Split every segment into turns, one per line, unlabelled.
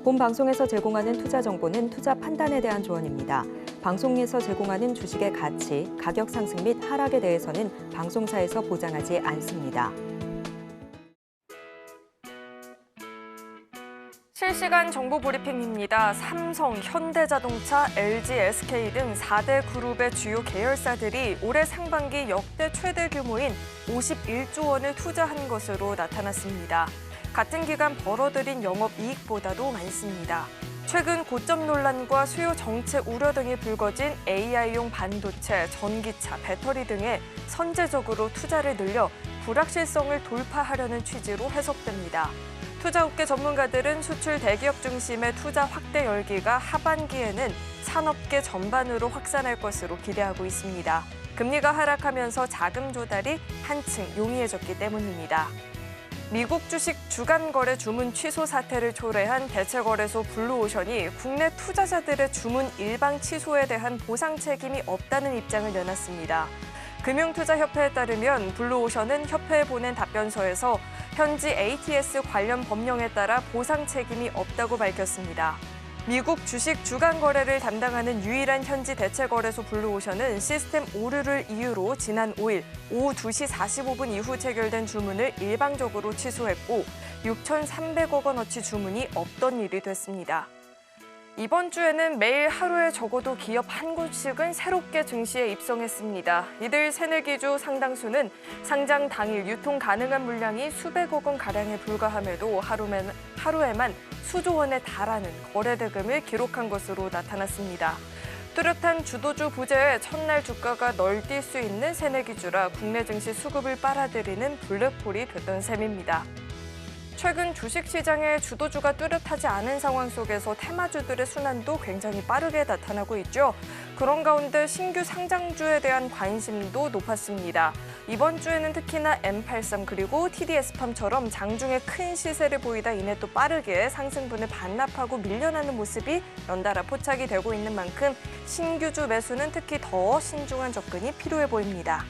본 방송에서 제공하는 투자 정보는 투자 판단에 대한 조언입니다. 방송에서 제공하는 주식의 가치, 가격 상승 및 하락에 대해서는 방송사에서 보장하지 않습니다.
실시간 정보 브리핑입니다. 삼성, 현대자동차, LG, SK 등 4대 그룹의 주요 계열사들이 올해 상반기 역대 최대 규모인 51조 원을 투자한 것으로 나타났습니다. 같은 기간 벌어들인 영업이익보다도 많습니다. 최근 고점 논란과 수요 정체 우려 등이 불거진 AI용 반도체, 전기차, 배터리 등에 선제적으로 투자를 늘려 불확실성을 돌파하려는 취지로 해석됩니다. 투자업계 전문가들은 수출 대기업 중심의 투자 확대 열기가 하반기에는 산업계 전반으로 확산할 것으로 기대하고 있습니다. 금리가 하락하면서 자금 조달이 한층 용이해졌기 때문입니다. 미국 주식 주간 거래 주문 취소 사태를 초래한 대체거래소 블루오션이 국내 투자자들의 주문 일방 취소에 대한 보상 책임이 없다는 입장을 내놨습니다. 금융투자협회에 따르면 블루오션은 협회에 보낸 답변서에서 현지 ATS 관련 법령에 따라 보상 책임이 없다고 밝혔습니다. 미국 주식 주간 거래를 담당하는 유일한 현지 대체거래소 블루오션은 시스템 오류를 이유로 지난 5일 오후 2시 45분 이후 체결된 주문을 일방적으로 취소했고 6,300억 원어치 주문이 없던 일이 됐습니다. 이번 주에는 매일 하루에 적어도 기업 한 곳씩은 새롭게 증시에 입성했습니다. 이들 새내기주 상당수는 상장 당일 유통 가능한 물량이 수백억 원가량에 불과함에도 하루에만 수조 원에 달하는 거래 대금을 기록한 것으로 나타났습니다. 뚜렷한 주도주 부재에 첫날 주가가 널뛸 수 있는 새내기주라 국내 증시 수급을 빨아들이는 블랙홀이 됐던 셈입니다. 최근 주식시장의 주도주가 뚜렷하지 않은 상황 속에서 테마주들의 순환도 굉장히 빠르게 나타나고 있죠. 그런 가운데 신규 상장주에 대한 관심도 높았습니다. 이번 주에는 특히나 M83 그리고 TDS팜처럼 장중에 큰 시세를 보이다 이내 또 빠르게 상승분을 반납하고 밀려나는 모습이 연달아 포착이 되고 있는 만큼 신규주 매수는 특히 더 신중한 접근이 필요해 보입니다.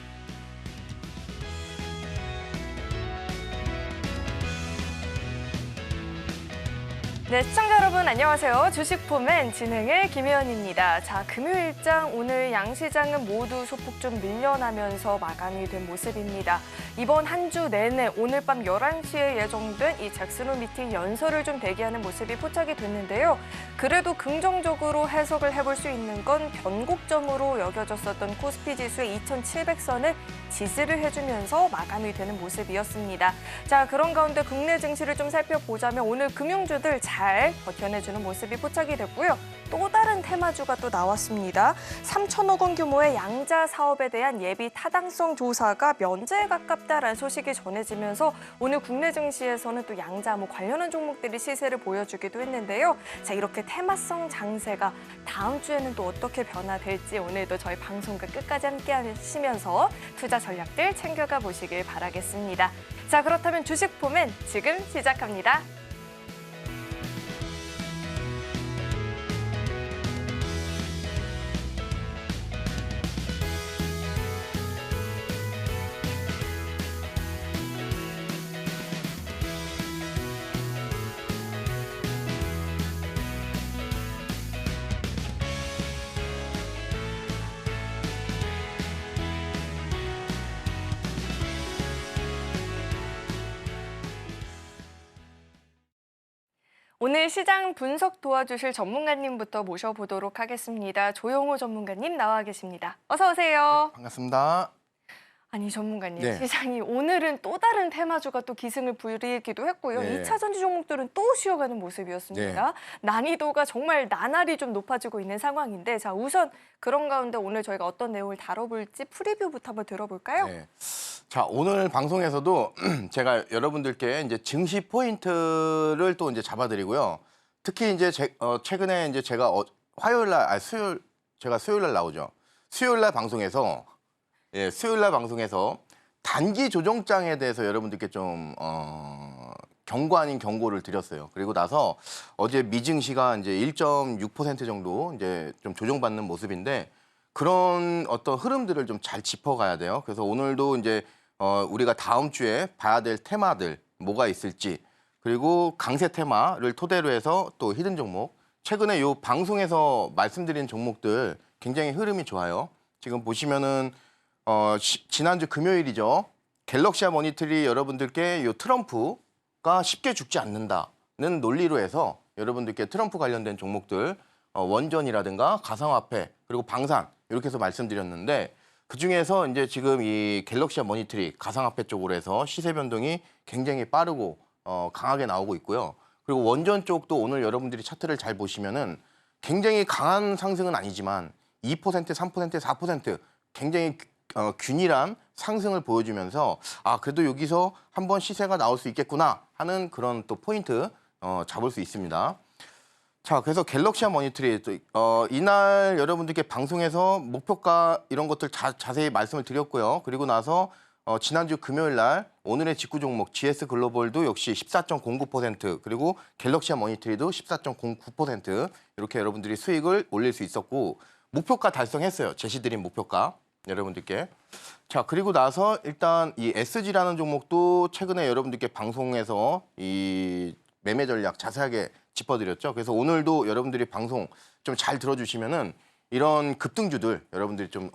네, 시청자 여러분 안녕하세요. 주식포맨 진행의 김혜연입니다. 자, 금요일장 오늘 양시장은 모두 소폭 좀 밀려나면서 마감이 된 모습입니다. 이번 한 주 내내 오늘 밤 11시에 예정된 이 잭슨홀 미팅 연설을 좀 대기하는 모습이 포착이 됐는데요. 그래도 긍정적으로 해석을 해볼 수 있는 건 변곡점으로 여겨졌었던 코스피 지수의 2,700선을 지지를 해주면서 마감이 되는 모습이었습니다. 자, 그런 가운데 국내 증시를 좀 살펴보자면 오늘 금융주들 잘 버텨내주는 모습이 포착이 됐고요. 또 다른 테마주가 또 나왔습니다. 3천억 원 규모의 양자 사업에 대한 예비 타당성 조사가 면제에 가깝다라는 소식이 전해지면서 오늘 국내 증시에서는 또 양자 관련한 종목들이 시세를 보여주기도 했는데요. 자, 이렇게 테마성 장세가 다음 주에는 또 어떻게 변화될지 오늘도 저희 방송과 끝까지 함께 하시면서 투자 전략들 챙겨가 보시길 바라겠습니다. 자, 그렇다면 주식포맨 지금 시작합니다. 오늘 시장 분석 도와주실 전문가님부터 모셔보도록 하겠습니다. 조영호 전문가님 나와 계십니다. 어서 오세요.
네, 반갑습니다.
아니 전문가님,
네.
시장이 오늘은 또 다른 테마주가 또 기승을 부리기도 했고요.
네.
2차 전지 종목들은 또 쉬어가는 모습이었습니다. 난이도가 정말 나날이 좀 높아지고 있는 상황인데 자, 우선 그런 가운데 오늘 저희가 어떤 내용을 다뤄볼지 프리뷰부터 한번 들어볼까요?
네. 자, 오늘 방송에서도 제가 여러분들께 이제 증시 포인트를 또 이제 잡아드리고요. 특히 이제 최근에 이제 제가 수요일 날 나오죠. 수요일 날 방송에서 단기 조정장에 대해서 여러분들께 좀 경고 아닌 경고를 드렸어요. 그리고 나서 어제 미증시가 이제 1.6% 정도 이제 좀 조정받는 모습인데 그런 어떤 흐름들을 좀 잘 짚어가야 돼요. 그래서 오늘도 이제 우리가 다음 주에 봐야 될 테마들 뭐가 있을지 그리고 강세 테마를 토대로 해서 또 히든 종목. 최근에 요 방송에서 말씀드린 종목들 굉장히 흐름이 좋아요. 지금 보시면은 지난주 금요일이죠. 갤럭시아 머니터리 여러분들께 요 트럼프가 쉽게 죽지 않는다는 논리로 해서 여러분들께 트럼프 관련된 종목들 원전이라든가 가상화폐 그리고 방산 이렇게 해서 말씀드렸는데 그중에서 이제 지금 이 갤럭시아 머니터리 가상화폐 쪽으로 해서 시세 변동이 굉장히 빠르고 강하게 나오고 있고요. 그리고 원전 쪽도 오늘 여러분들이 차트를 잘 보시면은 굉장히 강한 상승은 아니지만 2%, 3%, 4% 굉장히 균일한 상승을 보여주면서 아 그래도 여기서 한번 시세가 나올 수 있겠구나 하는 그런 또 포인트 잡을 수 있습니다. 자, 그래서 갤럭시아 머니터리 이날 여러분들께 방송에서 목표가 이런 것들 자세히 말씀을 드렸고요. 그리고 나서 지난주 금요일 날 오늘의 직구 종목 GS 글로벌도 역시 14.09% 그리고 갤럭시아 머니터리도 14.09% 이렇게 여러분들이 수익을 올릴 수 있었고 목표가 달성했어요. 제시드린 목표가 여러분들께. 자, 그리고 나서 일단 이 SG라는 종목도 최근에 여러분들께 방송에서 이 매매 전략 자세하게 짚어드렸죠. 그래서 오늘도 여러분들이 방송 좀 잘 들어주시면은 이런 급등주들 여러분들이 좀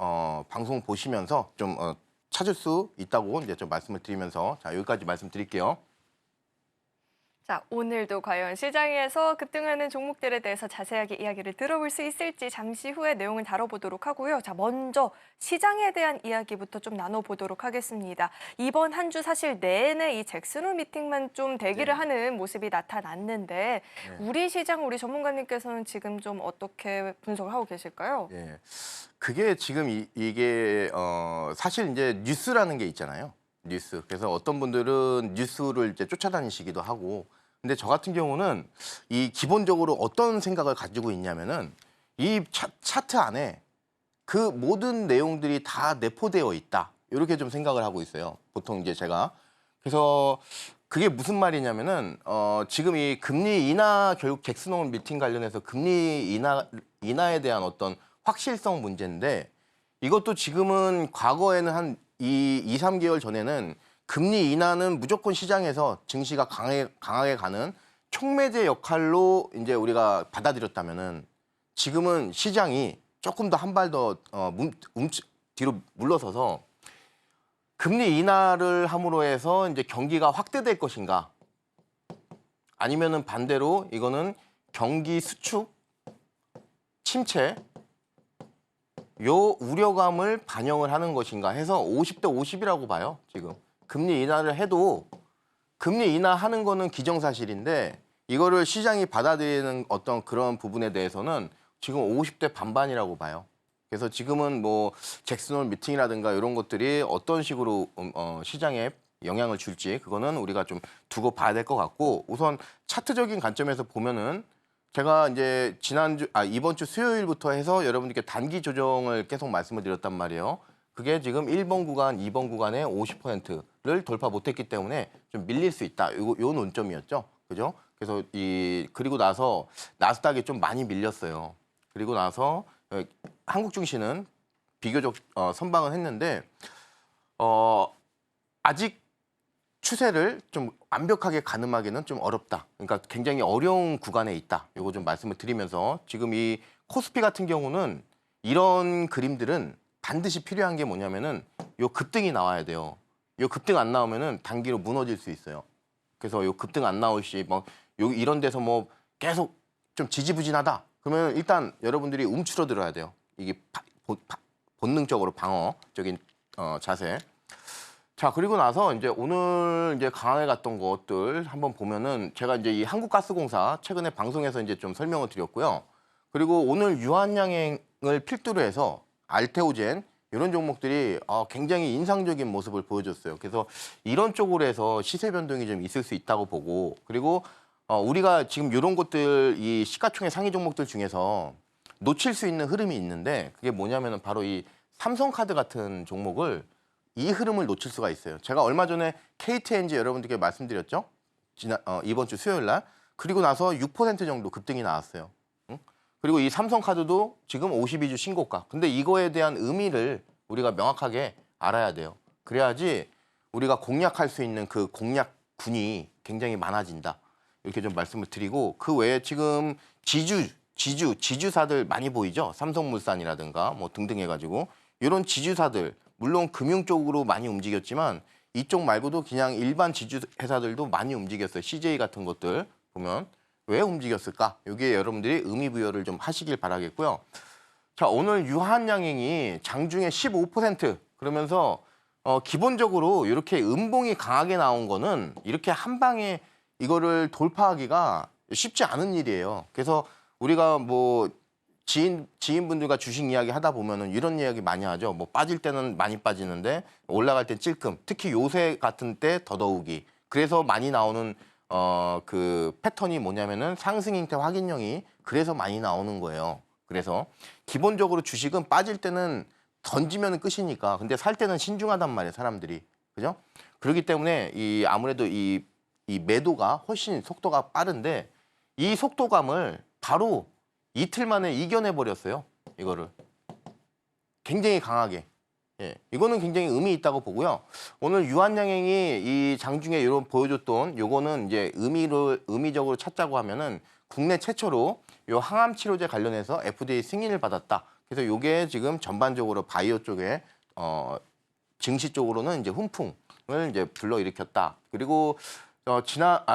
방송 보시면서 좀 찾을 수 있다고 이제 좀 말씀을 드리면서 자 여기까지 말씀드릴게요.
자, 오늘도 과연 시장에서 급등하는 종목들에 대해서 자세하게 이야기를 들어볼 수 있을지 잠시 후에 내용을 다뤄보도록 하고요. 자, 먼저 시장에 대한 이야기부터 좀 나눠보도록 하겠습니다. 이번 한 주 사실 내내 이 잭슨홀 미팅만 좀 대기를 하는 모습이 나타났는데 우리 시장, 우리 전문가님께서는 지금 좀 어떻게 분석을 하고 계실까요?
예, 그게 지금 이게 사실 이제 뉴스라는 게 있잖아요. 뉴스. 그래서 어떤 분들은 뉴스를 이제 쫓아다니시기도 하고 근데 저 같은 경우는 이 기본적으로 어떤 생각을 가지고 있냐면은 이 차트 안에 그 모든 내용들이 다 내포되어 있다. 이렇게 좀 생각을 하고 있어요. 보통 이제 제가. 그래서 그게 무슨 말이냐면은 지금 이 금리 인하 결국 잭슨홀 미팅 관련해서 금리 인하에 대한 어떤 확실성 문제인데 이것도 지금은 과거에는 한 2, 3개월 전에는 금리 인하는 무조건 시장에서 증시가 강하게 가는 촉매제 역할로 이제 우리가 받아들였다면은 지금은 시장이 조금 더 한 발 더 뒤로 물러서서 금리 인하를 함으로 해서 이제 경기가 확대될 것인가 아니면은 반대로 이거는 경기 수축, 침체 요 우려감을 반영을 하는 것인가 해서 50대 50이라고 봐요, 지금. 금리 인하를 해도 금리 인하하는 거는 기정사실인데 이거를 시장이 받아들이는 어떤 그런 부분에 대해서는 지금 50대 반반이라고 봐요. 그래서 지금은 뭐 잭슨홀 미팅이라든가 이런 것들이 어떤 식으로 시장에 영향을 줄지 그거는 우리가 좀 두고 봐야 될 것 같고 우선 차트적인 관점에서 보면은 제가 이제 이번 주 수요일부터 해서 여러분들께 단기 조정을 계속 말씀을 드렸단 말이에요. 그게 지금 1번 구간, 2번 구간에 50%를 돌파 못했기 때문에 좀 밀릴 수 있다. 요 논점이었죠. 그죠? 그래서 그리고 나서 나스닥이 좀 많이 밀렸어요. 그리고 나서 한국 증시는 비교적 선방은 했는데 아직 추세를 좀 완벽하게 가늠하기는 좀 어렵다. 그러니까 굉장히 어려운 구간에 있다. 이거 좀 말씀을 드리면서 지금 이 코스피 같은 경우는 이런 그림들은 반드시 필요한 게 뭐냐면은 요 급등이 나와야 돼요. 요 급등 안 나오면은 단기로 무너질 수 있어요. 그래서 요 급등 안 나올 시 뭐 이런 데서 뭐 계속 좀 지지부진하다. 그러면 일단 여러분들이 움츠러들어야 돼요. 이게 본능적으로 방어적인 자세. 자, 그리고 나서 이제 오늘 이제 강하게 갔던 것들 한번 보면은 제가 이제 이 한국가스공사 최근에 방송에서 이제 좀 설명을 드렸고요. 그리고 오늘 유한양행을 필두로 해서 알테오젠 이런 종목들이 굉장히 인상적인 모습을 보여줬어요. 그래서 이런 쪽으로 해서 시세 변동이 좀 있을 수 있다고 보고 그리고 우리가 지금 이런 것들 이 시가총액 상위 종목들 중에서 놓칠 수 있는 흐름이 있는데 그게 뭐냐면은 바로 이 삼성카드 같은 종목을 이 흐름을 놓칠 수가 있어요. 제가 얼마 전에 KTNG 여러분들께 말씀드렸죠. 이번 주 수요일 날. 그리고 나서 6% 정도 급등이 나왔어요. 그리고 이 삼성카드도 지금 52주 신고가. 근데 이거에 대한 의미를 우리가 명확하게 알아야 돼요. 그래야지 우리가 공략할 수 있는 그 공략 군이 굉장히 많아진다. 이렇게 좀 말씀을 드리고 그 외에 지금 지주사들 많이 보이죠? 삼성물산이라든가 뭐 등등 해가지고 이런 지주사들 물론 금융 쪽으로 많이 움직였지만 이쪽 말고도 그냥 일반 지주 회사들도 많이 움직였어요. CJ 같은 것들 보면 왜 움직였을까? 여기에 여러분들이 의미 부여를 좀 하시길 바라겠고요. 자, 오늘 유한양행이 장중에 15% 그러면서 기본적으로 이렇게 음봉이 강하게 나온 거는 이렇게 한 방에 이거를 돌파하기가 쉽지 않은 일이에요. 그래서 우리가 뭐 지인분들과 주식 이야기 하다 보면은 이런 이야기 많이 하죠. 뭐 빠질 때는 많이 빠지는데 올라갈 땐 찔끔. 특히 요새 같은 때 더더욱이. 그래서 많이 나오는 그 패턴이 뭐냐면은 상승 형태 확인형이 그래서 많이 나오는 거예요. 그래서 기본적으로 주식은 빠질 때는 던지면 끝이니까. 근데 살 때는 신중하단 말이에요, 사람들이. 그죠? 그렇기 때문에 아무래도 이 매도가 훨씬 속도가 빠른데 이 속도감을 바로 이틀 만에 이겨내 버렸어요. 이거를 굉장히 강하게. 예, 이거는 굉장히 의미 있다고 보고요. 오늘 유한양행이 이 장중에 이런 보여줬던 요거는 이제 의미적으로 찾자고 하면은 국내 최초로 요 항암 치료제 관련해서 FDA 승인을 받았다. 그래서 요게 지금 전반적으로 바이오 쪽에 증시 쪽으로는 이제 훈풍을 이제 불러일으켰다. 그리고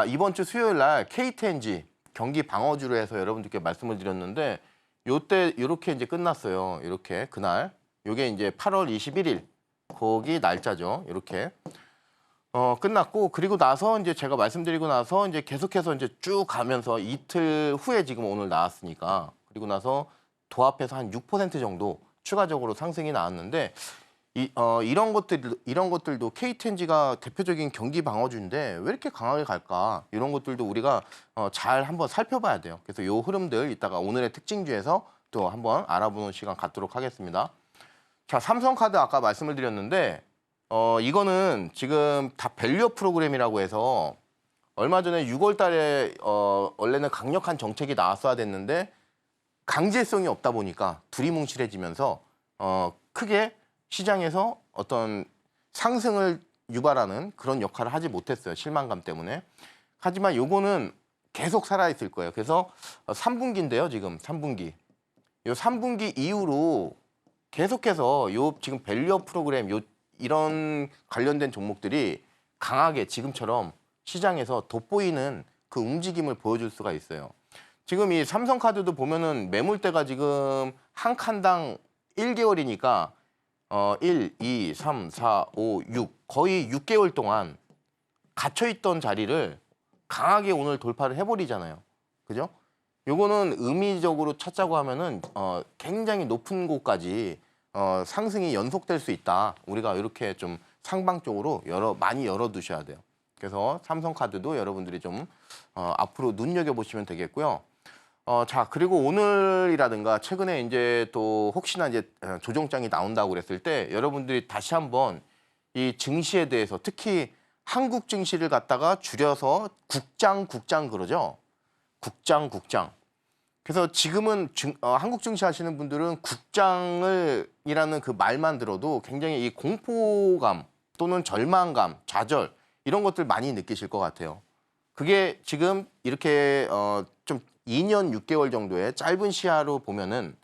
이번 주 수요일 날 KTNG 경기 방어주로 해서 여러분들께 말씀을 드렸는데 요때 이렇게 이제 끝났어요. 이렇게 그날 요게 이제 8월 21일 거기 날짜죠. 이렇게 끝났고 그리고 나서 이제 제가 말씀드리고 나서 이제 계속해서 이제 쭉 가면서 이틀 후에 지금 오늘 나왔으니까 그리고 나서 도합해서 한 6% 정도 추가적으로 상승이 나왔는데 이런 것들도 KTNG가 대표적인 경기 방어주인데 왜 이렇게 강하게 갈까? 이런 것들도 우리가 잘 한번 살펴봐야 돼요. 그래서 요 흐름들 이따가 오늘의 특징주에서 또 한번 알아보는 시간 갖도록 하겠습니다. 자, 삼성카드 아까 말씀을 드렸는데 이거는 지금 다 밸류업 프로그램이라고 해서 얼마 전에 6월 달에 원래는 강력한 정책이 나왔어야 됐는데 강제성이 없다 보니까 두리뭉실해지면서 크게 시장에서 어떤 상승을 유발하는 그런 역할을 하지 못했어요. 실망감 때문에. 하지만 요거는 계속 살아있을 거예요. 그래서 3분기인데요. 지금 3분기. 요 3분기 이후로 계속해서 요 지금 밸류업 프로그램 이런 관련된 종목들이 강하게 지금처럼 시장에서 돋보이는 그 움직임을 보여줄 수가 있어요. 지금 이 삼성카드도 보면은 매물대가 지금 한 칸당 1개월이니까 1, 2, 3, 4, 5, 6 거의 6개월 동안 갇혀있던 자리를 강하게 오늘 돌파를 해버리잖아요. 그죠? 요거는 의미적으로 찾자고 하면은 굉장히 높은 곳까지 상승이 연속될 수 있다. 우리가 이렇게 좀 상방적으로 많이 열어두셔야 돼요. 그래서 삼성카드도 여러분들이 좀 앞으로 눈여겨보시면 되겠고요. 자, 그리고 오늘이라든가 최근에 이제 또 혹시나 이제 조정장이 나온다고 그랬을 때 여러분들이 다시 한번 이 증시에 대해서 특히 한국 증시를 갖다가 줄여서 국장 그러죠. 국장. 그래서 지금은 한국 증시 하시는 분들은 국장이라는 그 말만 들어도 굉장히 이 공포감 또는 절망감, 좌절 이런 것들 많이 느끼실 것 같아요. 그게 지금 이렇게 좀 2년 6개월 정도의 짧은 시야로 보면은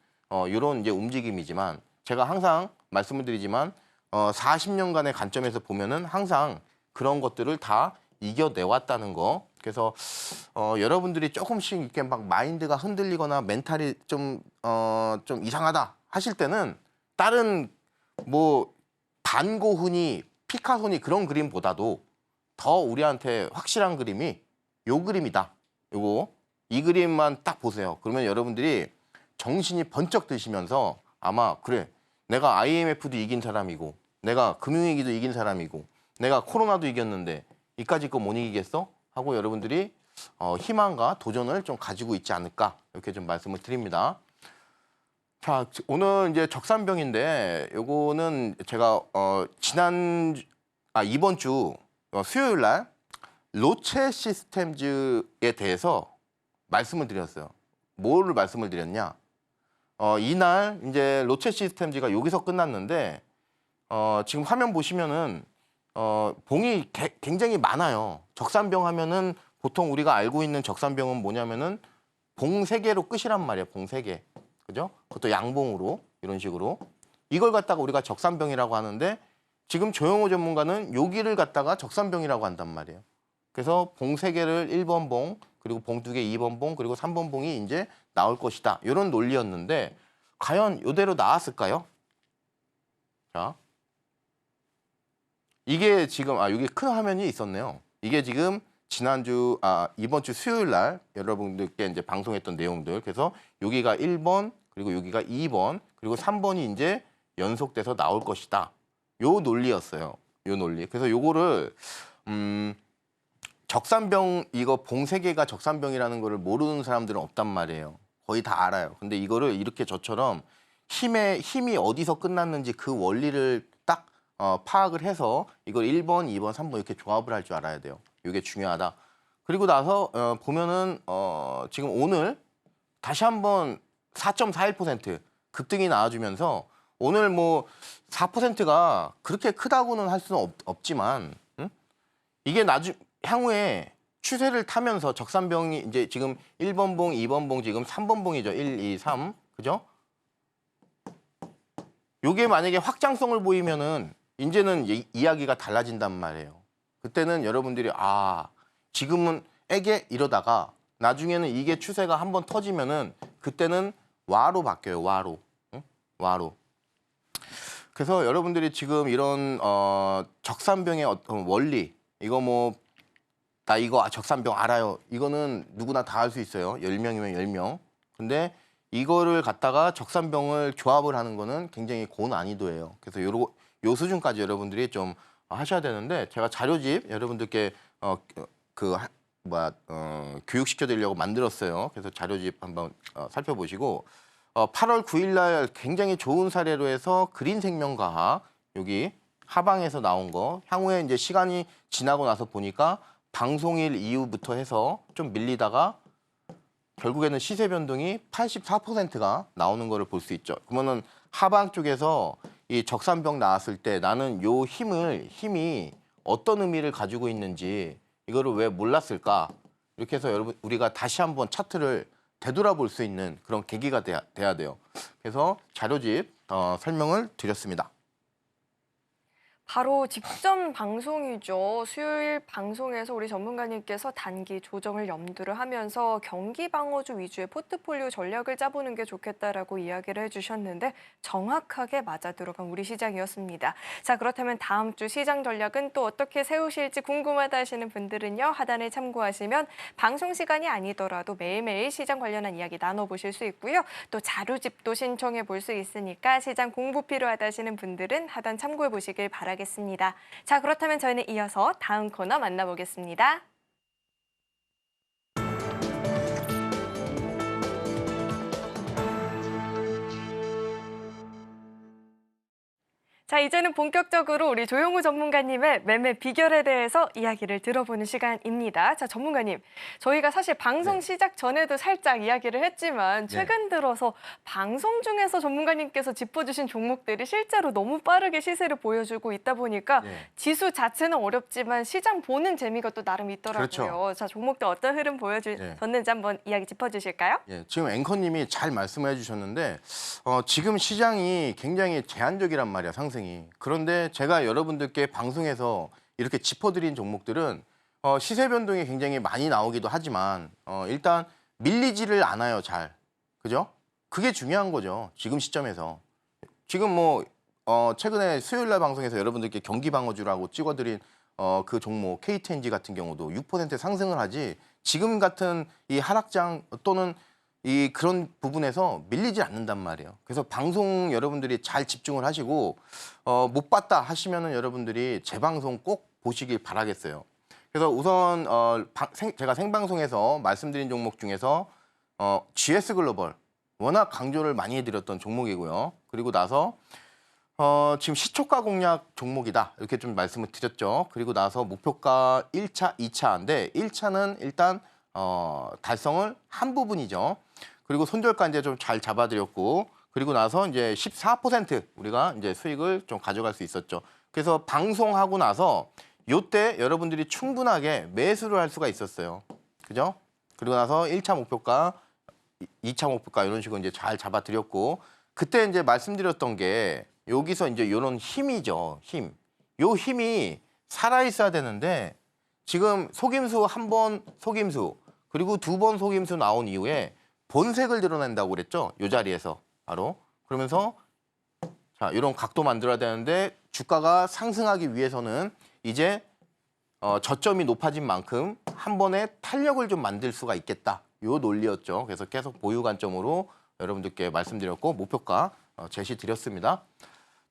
이런 이제 움직임이지만 제가 항상 말씀을 드리지만 40년간의 관점에서 보면은 항상 그런 것들을 다 이겨내왔다는 거. 그래서 여러분들이 조금씩 이렇게 막 마인드가 흔들리거나 멘탈이 좀 이상하다 하실 때는 다른 뭐 반고흐니 피카소니 그런 그림보다도 더 우리한테 확실한 그림이 요 그림이다. 이 그림만 딱 보세요. 그러면 여러분들이 정신이 번쩍 드시면서 아마 그래 내가 IMF도 이긴 사람이고 내가 금융위기도 이긴 사람이고 내가 코로나도 이겼는데 이까짓 거 못 이기겠어? 하고 여러분들이 희망과 도전을 좀 가지고 있지 않을까 이렇게 좀 말씀을 드립니다. 자, 오늘 이제 적산병인데 요거는 제가 이번 주 수요일 날 로체 시스템즈에 대해서 말씀을 드렸어요. 뭐를 말씀을 드렸냐? 이날 이제 로체 시스템즈가 여기서 끝났는데 지금 화면 보시면은 봉이 굉장히 많아요. 적산병 하면은 보통 우리가 알고 있는 적산병은 뭐냐면은 봉 3개로 끝이란 말이에요. 봉 3개. 그죠? 그것도 양봉으로 이런 식으로. 이걸 갖다가 우리가 적산병이라고 하는데 지금 조영호 전문가는 여기를 갖다가 적산병이라고 한단 말이에요. 그래서 봉 3개를 1번 봉, 그리고 봉 2개 2번 봉, 그리고 3번 봉이 이제 나올 것이다. 이런 논리였는데 과연 이대로 나왔을까요? 자, 이게 지금 여기 큰 화면이 있었네요. 이게 지금 지난주 이번 주 수요일 날 여러분들께 이제 방송했던 내용들. 그래서 여기가 1번, 그리고 여기가 2번, 그리고 3번이 이제 연속돼서 나올 것이다. 요 논리였어요. 요 논리. 그래서 요거를 적산병 이거 봉 3개가 적산병이라는 거를 모르는 사람들은 없단 말이에요. 거의 다 알아요. 근데 이거를 이렇게 저처럼 힘이 어디서 끝났는지 그 원리를 딱 파악을 해서 이걸 1번, 2번, 3번 이렇게 조합을 할 줄 알아야 돼요. 이게 중요하다. 그리고 나서 보면은 지금 오늘 다시 한번 4.41% 급등이 나와주면서 오늘 뭐 4%가 그렇게 크다고는 할 수는 없지만 이게 향후에 추세를 타면서 적산병이 이제 지금 1번 봉, 2번 봉, 지금 3번 봉이죠. 1, 2, 3. 그죠? 요게 만약에 확장성을 보이면은 이제는 이야기가 달라진단 말이에요. 그때는 여러분들이 지금은 애게 이러다가 나중에는 이게 추세가 한번 터지면은 그때는 와로 바뀌어요. 와로. 응? 와로. 그래서 여러분들이 지금 이런 적산병의 어떤 원리, 이거 뭐 나 이거 적산병 알아요. 이거는 누구나 다 할 수 있어요. 10명이면 10명. 근데 이거를 갖다가 적산병을 조합을 하는 거는 굉장히 고난이도예요. 그래서 요 수준까지 여러분들이 좀 하셔야 되는데 제가 자료집 여러분들께 교육시켜 드리려고 만들었어요. 그래서 자료집 한번 살펴보시고 8월 9일 날 굉장히 좋은 사례로 해서 그린생명과학 여기 하방에서 나온 거 향후에 이제 시간이 지나고 나서 보니까 방송일 이후부터 해서 좀 밀리다가 결국에는 시세 변동이 84%가 나오는 거를 볼 수 있죠. 그러면은 하방 쪽에서 이 적산병 나왔을 때 나는 요 힘이 어떤 의미를 가지고 있는지 이거를 왜 몰랐을까? 이렇게 해서 여러분 우리가 다시 한번 차트를 되돌아볼 수 있는 그런 계기가 돼야 돼요. 그래서 자료집 설명을 드렸습니다.
바로 직전 방송이죠. 수요일 방송에서 우리 전문가님께서 단기 조정을 염두를 하면서 경기 방어주 위주의 포트폴리오 전략을 짜보는 게 좋겠다라고 이야기를 해주셨는데 정확하게 맞아 들어간 우리 시장이었습니다. 자, 그렇다면 다음 주 시장 전략은 또 어떻게 세우실지 궁금하다 하시는 분들은요. 하단을 참고하시면 방송 시간이 아니더라도 매일매일 시장 관련한 이야기 나눠보실 수 있고요. 또 자료집도 신청해 볼 수 있으니까 시장 공부 필요하다 하시는 분들은 하단 참고해 보시길 바라겠습니다. 자, 그렇다면 저희는 이어서 다음 코너 만나보겠습니다. 자, 이제는 본격적으로 우리 조용우 전문가님의 매매 비결에 대해서 이야기를 들어보는 시간입니다. 자, 전문가님, 저희가 사실 방송 시작 전에도 살짝 이야기를 했지만 최근 들어서 방송 중에서 전문가님께서 짚어주신 종목들이 실제로 너무 빠르게 시세를 보여주고 있다 보니까 지수 자체는 어렵지만 시장 보는 재미가 또 나름 있더라고요.
그렇죠.
자, 종목들 어떤 흐름 보여줬는지 한번 이야기 짚어주실까요?
지금 앵커님이 잘 말씀해 주셨는데 지금 시장이 굉장히 제한적이란 말이야, 상승이. 그런데 제가 여러분들께 방송에서 이렇게 짚어드린 종목들은 시세 변동이 굉장히 많이 나오기도 하지만 일단 밀리지를 않아요, 잘. 그죠? 그게 중요한 거죠, 지금 시점에서. 지금 뭐 최근에 수요일 날 방송에서 여러분들께 경기 방어주라고 찍어드린 그 종목 KTNG 같은 경우도 6% 상승을 하지 지금 같은 이 하락장 또는 그런 부분에서 밀리지 않는단 말이에요. 그래서 방송 여러분들이 잘 집중을 하시고 못 봤다 하시면은 여러분들이 재방송 꼭 보시길 바라겠어요. 그래서 우선 제가 생방송에서 말씀드린 종목 중에서 GS 글로벌 워낙 강조를 많이 해드렸던 종목이고요. 그리고 나서 지금 시초가 공략 종목이다 이렇게 좀 말씀을 드렸죠. 그리고 나서 목표가 1차, 2차인데 1차는 일단 달성을 한 부분이죠. 그리고 손절가 이제 좀 잘 잡아드렸고, 그리고 나서 이제 14% 우리가 이제 수익을 좀 가져갈 수 있었죠. 그래서 방송하고 나서 요때 여러분들이 충분하게 매수를 할 수가 있었어요. 그죠? 그리고 나서 1차 목표가, 2차 목표가 이런 식으로 이제 잘 잡아드렸고, 그때 이제 말씀드렸던 게 여기서 이제 이런 힘이죠. 힘. 요 힘이 살아있어야 되는데 지금 속임수 한 번 속임수 그리고 2번 속임수 나온 이후에 본색을 드러낸다고 그랬죠. 요 자리에서 바로. 그러면서 자, 이런 각도 만들어야 되는데 주가가 상승하기 위해서는 이제 저점이 높아진 만큼 한 번에 탄력을 좀 만들 수가 있겠다. 요 논리였죠. 그래서 계속 보유 관점으로 여러분들께 말씀드렸고 목표가 제시 드렸습니다.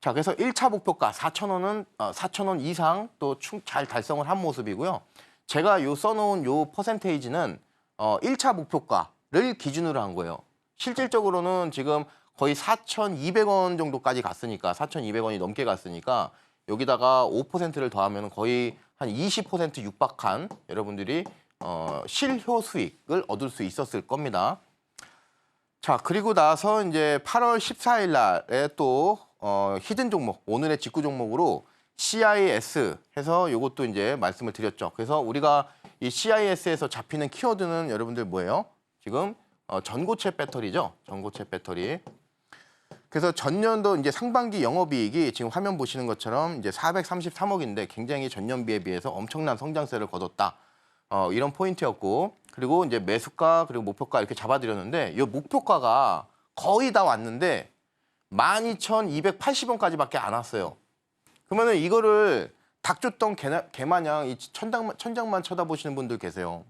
자, 그래서 1차 목표가 4,000원은 4,000원 이상 또 잘 달성을 한 모습이고요. 제가 요 써놓은 요 퍼센테이지는 1차 목표가를 기준으로 한 거예요. 실질적으로는 지금 거의 4,200원 정도까지 갔으니까 4,200원이 넘게 갔으니까 여기다가 5%를 더하면 거의 한 20% 육박한 여러분들이 실효 수익을 얻을 수 있었을 겁니다. 자, 그리고 나서 이제 8월 14일 날에 또 히든 종목, 오늘의 직구 종목으로 CIS 해서 이것도 이제 말씀을 드렸죠. 그래서 우리가 이 CIS에서 잡히는 키워드는 여러분들 뭐예요? 지금 전고체 배터리죠. 전고체 배터리. 그래서 전년도 이제 상반기 영업이익이 지금 화면 보시는 것처럼 이제 433억인데 굉장히 전년비에 비해서 엄청난 성장세를 거뒀다. 이런 포인트였고, 그리고 이제 매수가 그리고 목표가 이렇게 잡아드렸는데 이 목표가가 거의 다 왔는데 12,280원까지밖에 안 왔어요. 그러면은 이거를 닭줬던 개마냥 이 천장만 쳐다보시는 분들 계세요.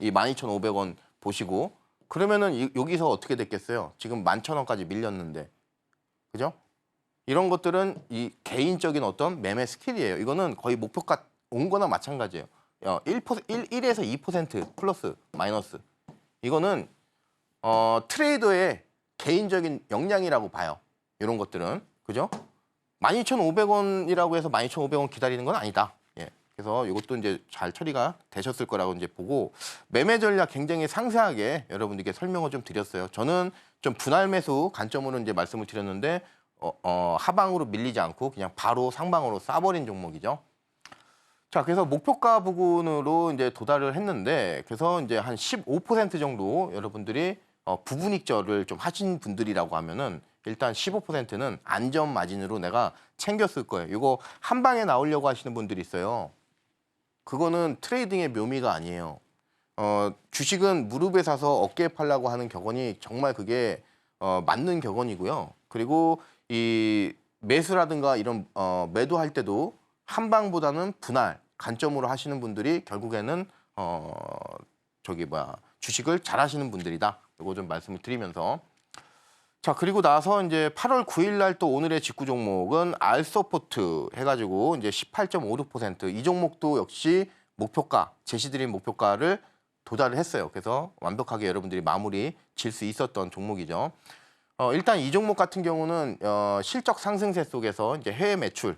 이 12,500원 보시고 그러면은 여기서 어떻게 됐겠어요? 지금 11,000원까지 밀렸는데. 그죠? 이런 것들은 이 개인적인 어떤 매매 스킬이에요. 이거는 거의 목표가 온 거나 마찬가지예요. 1에서 2% 플러스 마이너스. 이거는 트레이더의 개인적인 역량이라고 봐요. 이런 것들은. 그죠? 12,500원이라고 해서 12,500원 기다리는 건 아니다. 예. 그래서 이것도 이제 잘 처리가 되셨을 거라고 이제 보고 매매 전략 굉장히 상세하게 여러분들께 설명을 좀 드렸어요. 저는 좀 분할 매수 관점으로 이제 말씀을 드렸는데 하방으로 밀리지 않고 그냥 바로 상방으로 쏴버린 종목이죠. 자, 그래서 목표가 부근으로 이제 도달을 했는데 그래서 이제 한 15% 정도 여러분들이 부분익절을 좀 하신 분들이라고 하면은 일단 15%는 안전 마진으로 내가 챙겼을 거예요. 이거 한 방에 나오려고 하시는 분들이 있어요. 그거는 트레이딩의 묘미가 아니에요. 주식은 무릎에 사서 어깨에 팔라고 하는 격언이 정말 그게 맞는 격언이고요. 그리고 이 매수라든가 이런 매도할 때도 한 방보다는 분할 관점으로 하시는 분들이 결국에는 주식을 잘 하시는 분들이다. 이거 좀 말씀을 드리면서 자, 그리고 나서 이제 8월 9일 날 또 오늘의 직구 종목은 알서포트 해가지고 이제 18.56% 이 종목도 역시 목표가 제시드린 목표가를 도달을 했어요. 그래서 완벽하게 여러분들이 마무리 질 수 있었던 종목이죠. 일단 이 종목 같은 경우는 실적 상승세 속에서 이제 해외 매출을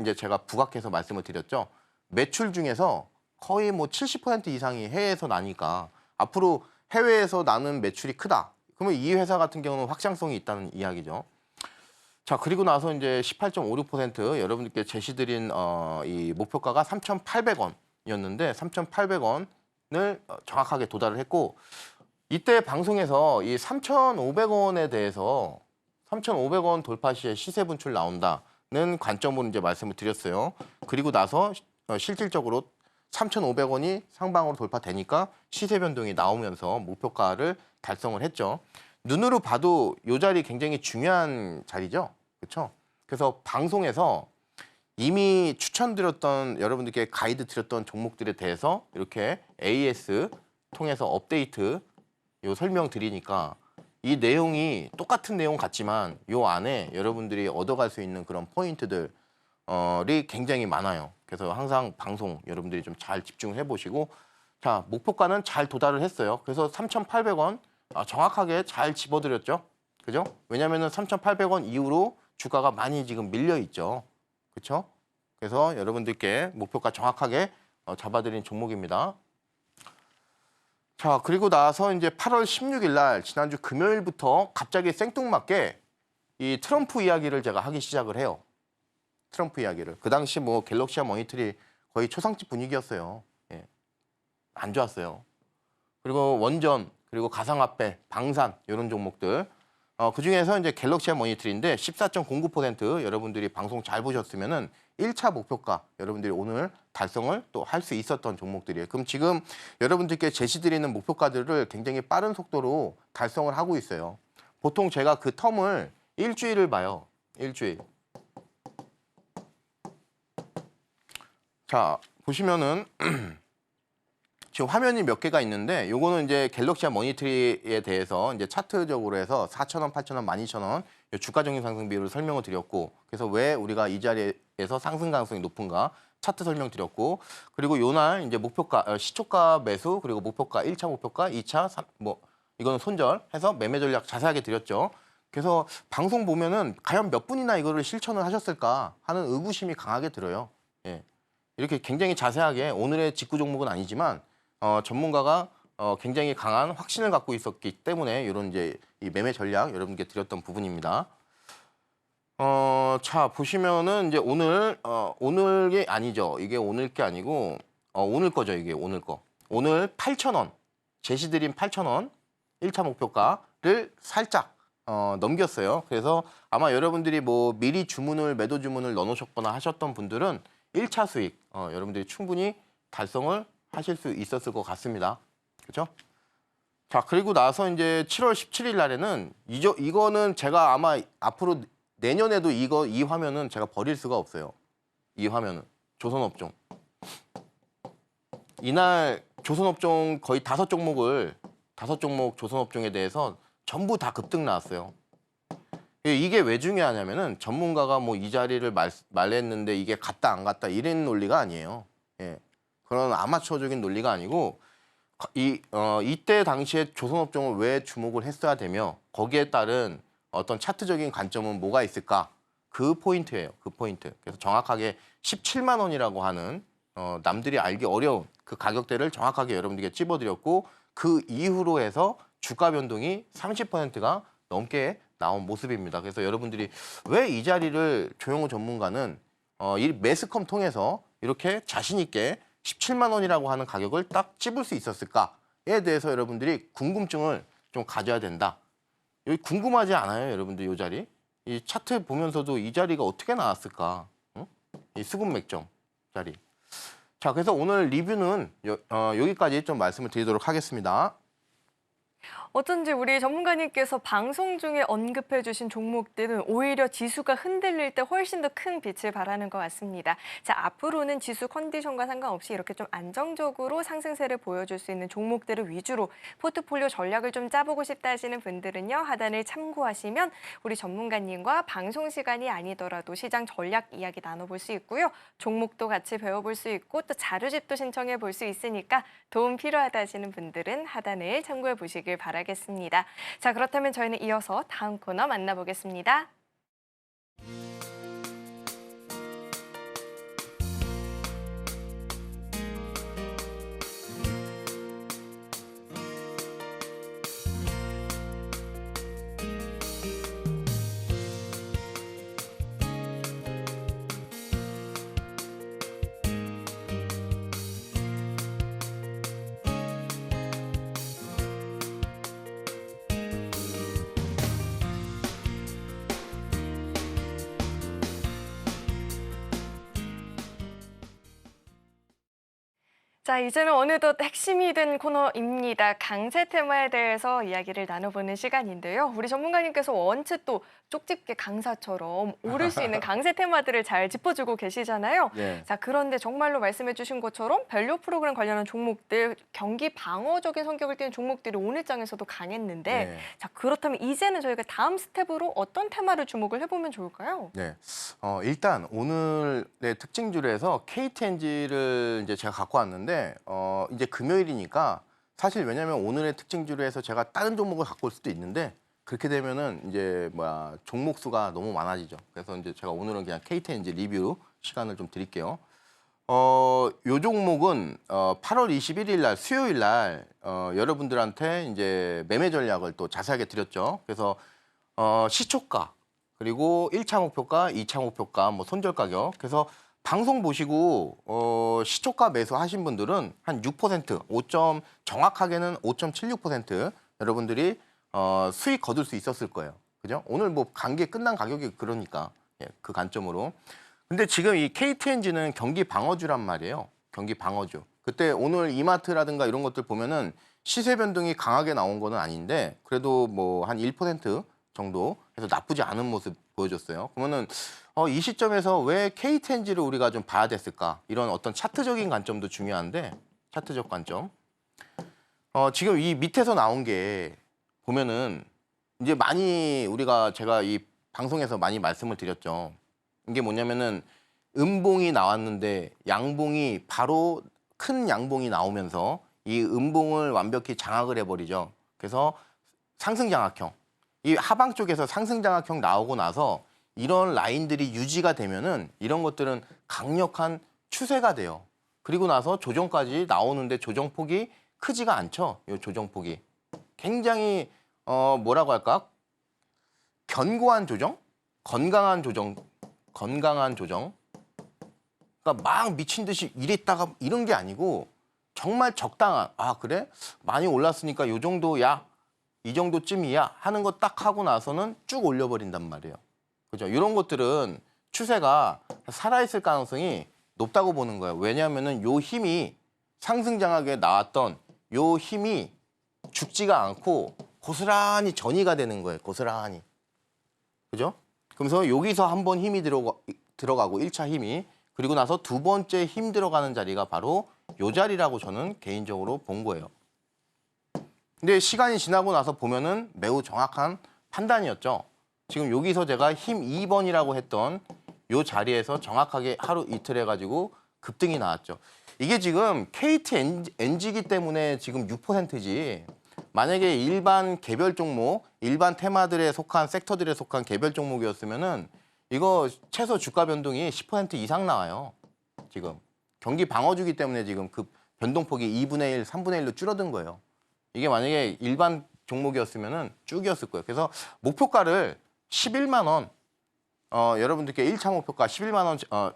이제 제가 부각해서 말씀을 드렸죠. 매출 중에서 거의 뭐 70% 이상이 해외에서 나니까 앞으로 해외에서 나는 매출이 크다. 그러면 이 회사 같은 경우는 확장성이 있다는 이야기죠. 자, 그리고 나서 이제 18.56% 여러분들께 제시드린 이 목표가가 3,800원이었는데 3,800원을 정확하게 도달을 했고 이때 방송에서 이 3,500원에 대해서 3,500원 돌파 시에 시세 분출 나온다는 관점으로 이제 말씀을 드렸어요. 그리고 나서 실질적으로 3,500원이 상방으로 돌파되니까 시세 변동이 나오면서 목표가를 달성을 했죠. 눈으로 봐도 이 자리 굉장히 중요한 자리죠. 그렇죠? 그래서 방송에서 이미 추천드렸던 여러분들께 가이드 드렸던 종목들에 대해서 이렇게 AS 통해서 업데이트 요 설명 드리니까 이 내용이 똑같은 내용 같지만 요 안에 여러분들이 얻어갈 수 있는 그런 포인트들이 굉장히 많아요. 그래서 항상 방송 여러분들이 좀 잘 집중을 해보시고 자, 목표가는 잘 도달을 했어요. 그래서 3,800원 정확하게 잘 집어드렸죠. 그죠? 왜냐면은 3,800원 이후로 주가가 많이 지금 밀려 있죠. 그렇죠? 그래서 여러분들께 목표가 정확하게 잡아드린 종목입니다. 자, 그리고 나서 이제 8월 16일 날 지난주 금요일부터 갑자기 생뚱맞게 이 트럼프 이야기를 제가 하기 시작을 해요. 트럼프 이야기를. 그 당시 뭐 갤럭시와 머니터리 거의 초상집 분위기였어요. 예. 안 좋았어요. 그리고 원전, 그리고 가상화폐, 방산 이런 종목들. 그중에서 이제 갤럭시와 머니터리인데 14.09% 여러분들이 방송 잘 보셨으면은 1차 목표가 여러분들이 오늘 달성을 또 할 수 있었던 종목들이에요. 그럼 지금 여러분들께 제시드리는 목표가들을 굉장히 빠른 속도로 달성을 하고 있어요. 보통 제가 그 텀을 일주일을 봐요. 일주일. 자, 보시면은 지금 화면이 몇 개가 있는데 요거는 이제 갤럭시와 머니터리에 대해서 이제 차트적으로 해서 4,000원, 8,000원, 12,000원 주가적인 상승 비율을 설명을 드렸고, 그래서 왜 우리가 이 자리에서 상승 가능성이 높은가 차트 설명 드렸고, 그리고 요날 이제 목표가 시초가 매수, 그리고 목표가 1차 목표가 2차 뭐 이거는 손절해서 매매 전략 자세하게 드렸죠. 그래서 방송 보면은 과연 몇 분이나 이거를 실천을 하셨을까 하는 의구심이 강하게 들어요. 예. 이렇게 굉장히 자세하게 오늘의 직구 종목은 아니지만 전문가가 굉장히 강한 확신을 갖고 있었기 때문에 이런 이제 이 매매 전략 여러분께 드렸던 부분입니다. 자, 보시면은 이제 오늘이 아니죠. 이게 오늘 게 아니고 오늘 거죠. 이게 오늘 거. 오늘 8,000원 제시드린 8,000원 1차 목표가를 살짝 넘겼어요. 그래서 아마 여러분들이 뭐 미리 주문을 매도 주문을 넣어놓으셨거나 하셨던 분들은 1차 수익 여러분들이 충분히 달성을 하실 수 있었을 것 같습니다. 그렇죠? 자, 그리고 나서 이제 7월 17일 날에는 이거는 제가 아마 앞으로 내년에도 이 화면은 제가 버릴 수가 없어요. 이 화면은 조선업종. 이날 조선업종 거의 5종목 조선업종에 대해서 전부 다 급등 나왔어요. 이게 왜 중요하냐면은 전문가가 뭐 이 자리를 말했는데 이게 갔다 안 갔다 이런 논리가 아니에요. 예. 그런 아마추어적인 논리가 아니고 이때 당시에 조선업종을 왜 주목을 했어야 되며 거기에 따른 어떤 차트적인 관점은 뭐가 있을까? 그 포인트예요. 그 포인트. 그래서 정확하게 17만 원이라고 하는 남들이 알기 어려운 그 가격대를 정확하게 여러분들께 찝어드렸고, 그 이후로 해서 주가 변동이 30%가 넘게 나온 모습입니다. 그래서 여러분들이 왜 이 자리를 조영호 전문가는 이 매스컴 통해서 이렇게 자신 있게 17만 원이라고 하는 가격을 딱 찝을 수 있었을까에 대해서 여러분들이 궁금증을 좀 가져야 된다. 여기 궁금하지 않아요, 여러분들 이 자리? 이 차트 보면서도 이 자리가 어떻게 나왔을까? 응? 이 수급 맥점 자리. 자, 그래서 오늘 리뷰는 여기까지 좀 말씀을 드리도록 하겠습니다.
어쩐지 우리 전문가님께서 방송 중에 언급해 주신 종목들은 오히려 지수가 흔들릴 때 훨씬 더 큰 빛을 발하는 것 같습니다. 자, 앞으로는 지수 컨디션과 상관없이 이렇게 좀 안정적으로 상승세를 보여줄 수 있는 종목들을 위주로 포트폴리오 전략을 좀 짜보고 싶다 하시는 분들은요, 하단을 참고하시면 우리 전문가님과 방송 시간이 아니더라도 시장 전략 이야기 나눠볼 수 있고요. 종목도 같이 배워볼 수 있고 또 자료집도 신청해 볼 수 있으니까 도움 필요하다 하시는 분들은 하단을 참고해 보시길 바라겠습니다. 자, 그렇다면 저희는 이어서 다음 코너 만나보겠습니다. 자, 이제는 어느덧 핵심이 된 코너입니다. 강세 테마에 대해서 이야기를 나눠보는 시간인데요. 우리 전문가님께서 원체 또 쪽집게 강사처럼 오를 수 있는 강세 테마들을 잘 짚어주고 계시잖아요.
네.
자, 그런데 정말로 말씀해 주신 것처럼 밸류 프로그램 관련한 종목들, 경기 방어적인 성격을 띠는 종목들이 오늘 장에서도 강했는데
네.
자, 그렇다면 이제는 저희가 다음 스텝으로 어떤 테마를 주목을 해보면 좋을까요?
네. 일단 오늘의 특징주에서 KTNG를 이제 제가 갖고 왔는데 이제 금요일이니까 사실 왜냐면 오늘의 특징주로 해서 제가 다른 종목을 갖고 올 수도 있는데 그렇게 되면은 이제 종목 수가 너무 많아지죠. 그래서 이제 제가 오늘은 그냥 KTNG 리뷰 시간을 좀 드릴게요. 요 종목은 8월 21일 날 수요일 날 여러분들한테 이제 매매 전략을 또 자세하게 드렸죠. 그래서 시초가 그리고 1차 목표가, 2차 목표가, 뭐 손절 가격. 그래서 방송 보시고 시초가 매수하신 분들은 한 6%, 정확하게는 5.76% 여러분들이 수익 거둘 수 있었을 거예요. 그죠? 오늘 뭐 관계 끝난 가격이 그러니까 예, 그 관점으로. 근데 지금 이 KTNG는 경기 방어주란 말이에요. 경기 방어주. 그때 오늘 이마트라든가 이런 것들 보면은 시세 변동이 강하게 나온 거는 아닌데 그래도 뭐 한 1% 정도 해서 나쁘지 않은 모습 보여줬어요. 그러면은 이 시점에서 왜 KTNG를 우리가 좀 봐야 됐을까? 이런 어떤 차트적인 관점도 중요한데 차트적 관점. 지금 이 밑에서 나온 게 보면은 이제 많이 제가 이 방송에서 많이 말씀을 드렸죠. 이게 뭐냐면은 음봉이 나왔는데 양봉이 바로 큰 양봉이 나오면서 이 음봉을 완벽히 장악을 해버리죠. 그래서 상승장악형. 이 하방 쪽에서 상승장악형 나오고 나서 이런 라인들이 유지가 되면은 이런 것들은 강력한 추세가 돼요. 그리고 나서 조정까지 나오는데 조정폭이 크지가 않죠. 이 조정폭이. 굉장히 뭐라고 할까? 견고한 조정? 건강한 조정. 그러니까 막 미친 듯이 이랬다가 이런 게 아니고 정말 적당한, 아 그래? 많이 올랐으니까 요 정도야, 이 정도쯤이야 하는 거 딱 하고 나서는 쭉 올려버린단 말이에요. 그죠? 이런 것들은 추세가 살아있을 가능성이 높다고 보는 거예요. 왜냐하면은 요 힘이 상승장악에 나왔던 요 힘이 죽지가 않고 고스란히 전이가 되는 거예요. 고스란히. 그죠? 그래서 여기서 한번 힘이 들어가고 1차 힘이, 그리고 나서 두 번째 힘 들어가는 자리가 바로 요 자리라고 저는 개인적으로 본 거예요. 근데 시간이 지나고 나서 보면은 매우 정확한 판단이었죠. 지금 여기서 제가 힘 2번이라고 했던 요 자리에서 정확하게 하루 이틀 해가지고 급등이 나왔죠. 이게 지금 KTNG이기 때문에 지금 6%지 만약에 일반 개별 종목, 일반 테마들에 속한 섹터들에 속한 개별 종목이었으면은 이거 최소 주가 변동이 10% 이상 나와요. 지금 경기 방어주기 때문에 지금 그 변동폭이 2분의 1, 3분의 1로 줄어든 거예요. 이게 만약에 일반 종목이었으면은 쭉이었을 거예요. 그래서 목표가를 11만 원, 여러분들께 1차 목표가 11만 원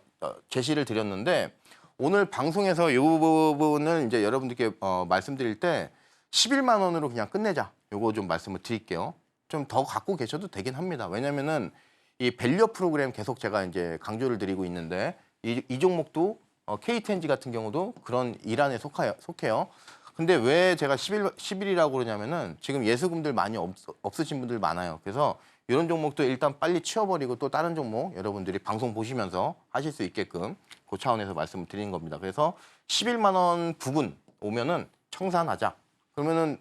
제시를 드렸는데 오늘 방송에서 이 부분을 이제 여러분들께 말씀드릴 때 11만 원으로 그냥 끝내자. 요거 좀 말씀을 드릴게요. 좀 더 갖고 계셔도 되긴 합니다. 왜냐면은 이 밸류 프로그램 계속 제가 이제 강조를 드리고 있는데 이 종목도 KTNG 같은 경우도 그런 일환에 속해요. 근데 왜 제가 10일이라고 그러냐면은 지금 예수금들 많이 없으신 분들 많아요. 그래서 이런 종목도 일단 빨리 치워버리고 또 다른 종목 여러분들이 방송 보시면서 하실 수 있게끔 그 차원에서 말씀을 드리는 겁니다. 그래서 11만 원 부근 오면은 청산하자. 그러면은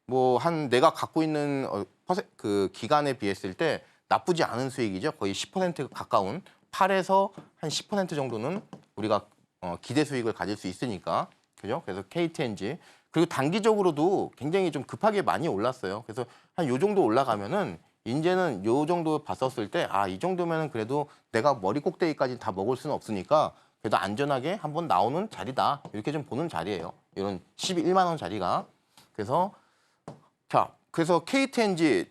뭐 한 내가 갖고 있는 그 기간에 비했을 때 나쁘지 않은 수익이죠. 거의 10% 가까운 8에서 한 10% 정도는 우리가 기대 수익을 가질 수 있으니까. 그죠? 그래서 KTNG. 그리고 단기적으로도 굉장히 좀 급하게 많이 올랐어요. 그래서 한 요 정도 올라가면은 이제는 요 정도 봤었을 때 이 정도면은 그래도 내가 머리 꼭대기까지 다 먹을 수는 없으니까 그래도 안전하게 한번 나오는 자리다. 이렇게 좀 보는 자리예요. 이런 11만 원 자리가. 그래서 KTNG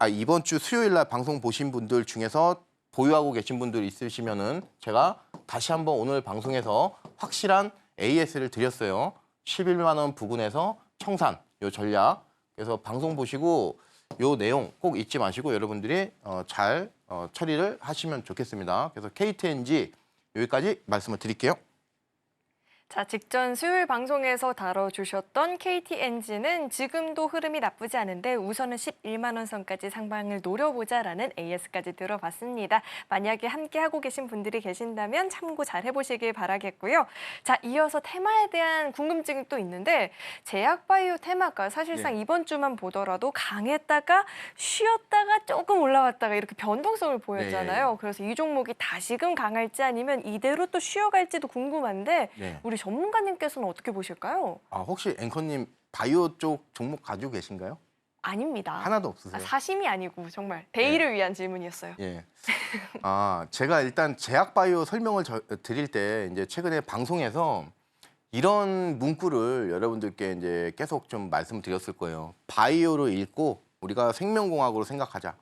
이번 주 수요일 날 방송 보신 분들 중에서 보유하고 계신 분들 있으시면은 제가 다시 한번 오늘 방송에서 확실한 AS를 드렸어요. 11만 원 부근에서 청산 요 전략. 그래서 방송 보시고 요 내용 꼭 잊지 마시고 여러분들이 잘 처리를 하시면 좋겠습니다. 그래서 KTNG 여기까지 말씀을 드릴게요.
자, 직전 수요일 방송에서 다뤄주셨던 KTNG는 지금도 흐름이 나쁘지 않은데 우선은 11만 원 선까지 상방을 노려보자라는 AS까지 들어봤습니다. 만약에 함께하고 계신 분들이 계신다면 참고 잘 해보시길 바라겠고요. 자, 이어서 테마에 대한 궁금증이 또 있는데 제약바이오 테마가 사실상 이번 주만 보더라도 강했다가 쉬었다가 조금 올라왔다가 이렇게 변동성을 보였잖아요. 그래서 이 종목이 다시금 강할지 아니면 이대로 또 쉬어갈지도 궁금한데 우리 전문가님께서는 어떻게 보실까요?
혹시 앵커님 바이오 쪽 종목 가지고 계신가요?
아닙니다.
하나도 없으세요?
사심이 아니고 정말 대의를 위한 질문이었어요.
예. 제가 일단 제약바이오 설명을 드릴 때 이제 최근에 방송에서 이런 문구를 여러분들께 이제 계속 좀 말씀드렸을 거예요. 바이오로 읽고 우리가 생명공학으로 생각하자.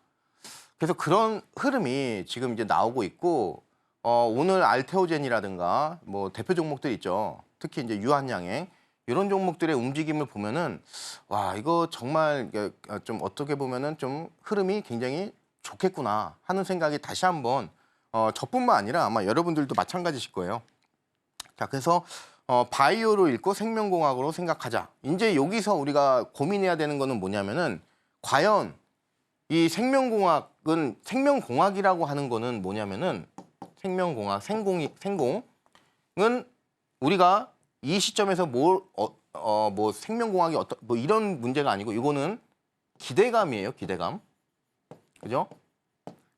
그래서 그런 흐름이 지금 이제 나오고 있고 오늘 알테오젠이라든가 뭐 대표 종목들 있죠. 특히 이제 유한양행 이런 종목들의 움직임을 보면은 와 이거 정말 좀 어떻게 보면은 좀 흐름이 굉장히 좋겠구나 하는 생각이 다시 한번 저뿐만 아니라 아마 여러분들도 마찬가지실 거예요. 자 그래서 바이오로 읽고 생명공학으로 생각하자. 이제 여기서 우리가 고민해야 되는 거는 뭐냐면은 과연 이 생명공학이라고 하는 거는 뭐냐면은 생명공학, 생공은 우리가 이 시점에서 뭐 생명공학이 뭐 이런 문제가 아니고 이거는 기대감이에요, 기대감. 그죠?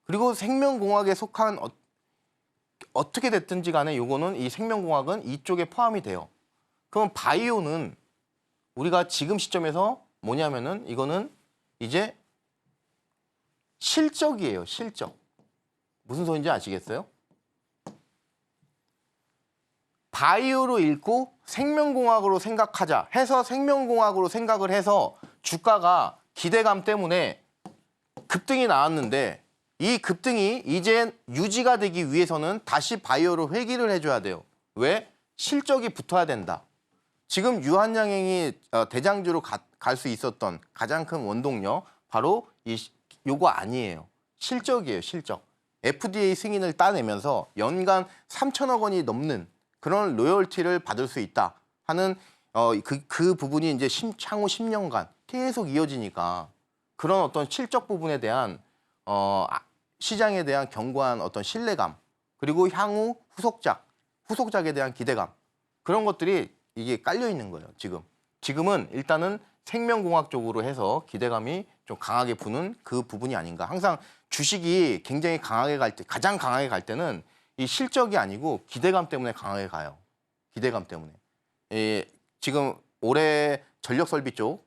그리고 생명공학에 속한 어떻게 됐든지 간에 요거는 이 생명공학은 이쪽에 포함이 돼요. 그럼 바이오는 우리가 지금 시점에서 뭐냐면은 이거는 이제 실적이에요, 실적. 무슨 소리인지 아시겠어요? 바이오로 읽고 생명공학으로 생각하자 해서 생명공학으로 생각을 해서 주가가 기대감 때문에 급등이 나왔는데 이 급등이 이제 유지가 되기 위해서는 다시 바이오로 회귀를 해줘야 돼요. 왜? 실적이 붙어야 된다. 지금 유한양행이 대장주로 갈 수 있었던 가장 큰 원동력 바로 요거 아니에요. 실적이에요, 실적. FDA 승인을 따내면서 연간 3천억 원이 넘는 그런 로열티를 받을 수 있다 하는 그 부분이 이제 향후 10년간 계속 이어지니까 그런 어떤 실적 부분에 대한 시장에 대한 견고한 어떤 신뢰감 그리고 향후 후속작에 대한 기대감 그런 것들이 이게 깔려 있는 거예요. 지금은 일단은 생명공학 쪽으로 해서 기대감이 좀 강하게 부는 그 부분이 아닌가. 항상 주식이 굉장히 강하게 갈 때, 가장 강하게 갈 때는 이 실적이 아니고 기대감 때문에 강하게 가요. 기대감 때문에. 지금 올해 전력 설비 쪽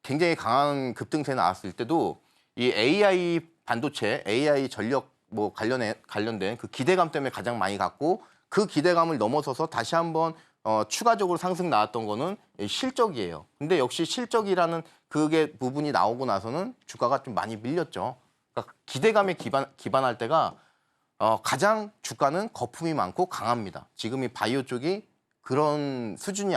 굉장히 강한 급등세 나왔을 때도 이 AI 반도체, AI 전력 뭐 관련된 그 기대감 때문에 가장 많이 갔고 그 기대감을 넘어서서 다시 한번 추가적으로 상승 나왔던 거는 실적이에요. 근데 역시 실적이라는 그게 부분이 나오고 나서는 주가가 좀 많이 밀렸죠. 그러니까 기대감에 기반할 때가 가장 주가는 거품이 많고 강합니다. 지금 이 바이오 쪽이 그런 수준이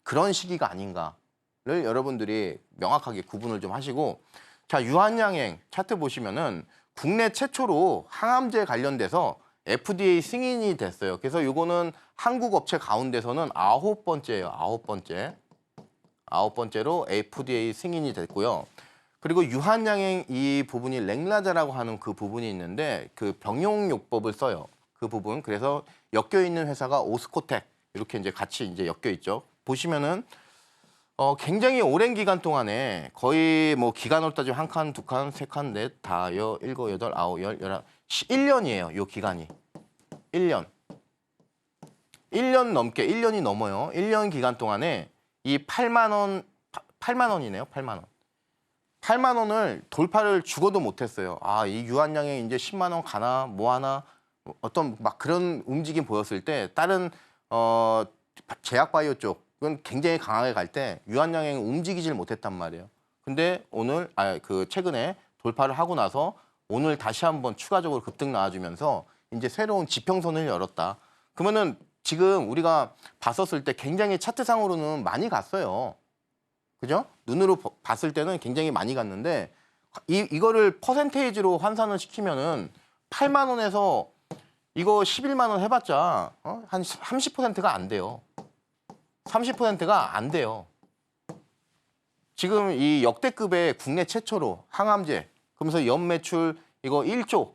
그런 시기가 아닌가를 여러분들이 명확하게 구분을 좀 하시고 자 유한양행 차트 보시면은 국내 최초로 항암제 관련돼서 FDA 승인이 됐어요. 그래서 이거는 한국 업체 가운데서는 9번째예요. 9번째로 FDA 승인이 됐고요. 그리고 유한양행 이 부분이 랭라자라고 하는 그 부분이 있는데 그 병용요법을 써요. 그 부분. 그래서 엮여 있는 회사가 오스코텍 이렇게 이제 같이 이제 엮여 있죠. 보시면은 굉장히 오랜 기간 동안에 거의 뭐 기간으로 따지면 한 칸, 두 칸, 세 칸, 넷, 다, 일곱, 여덟, 아홉, 열, 열한, 1년이에요. 요 기간이. 1년. 1년 넘게, 1년이 넘어요. 1년 기간 동안에 이 8만 원이네요. 8만 원. 8만 원을 돌파를 죽어도 못했어요. 아, 이 유한양에 이제 10만 원 가나 뭐 하나 어떤 막 그런 움직임 보였을 때 다른 제약바이오 쪽은 굉장히 강하게 갈 때 유한양행 움직이질 못했단 말이에요. 근데 오늘 최근에 돌파를 하고 나서 오늘 다시 한번 추가적으로 급등 나와주면서 이제 새로운 지평선을 열었다. 그러면은 지금 우리가 봤었을 때 굉장히 차트상으로는 많이 갔어요. 그죠? 눈으로 봤을 때는 굉장히 많이 갔는데 이거를 퍼센테이지로 환산을 시키면은 8만 원에서 이거 11만 원 해봤자 한 30%가 안 돼요. 30%가 안 돼요. 지금 이 역대급의 국내 최초로 항암제 그러면서 연매출 이거 1조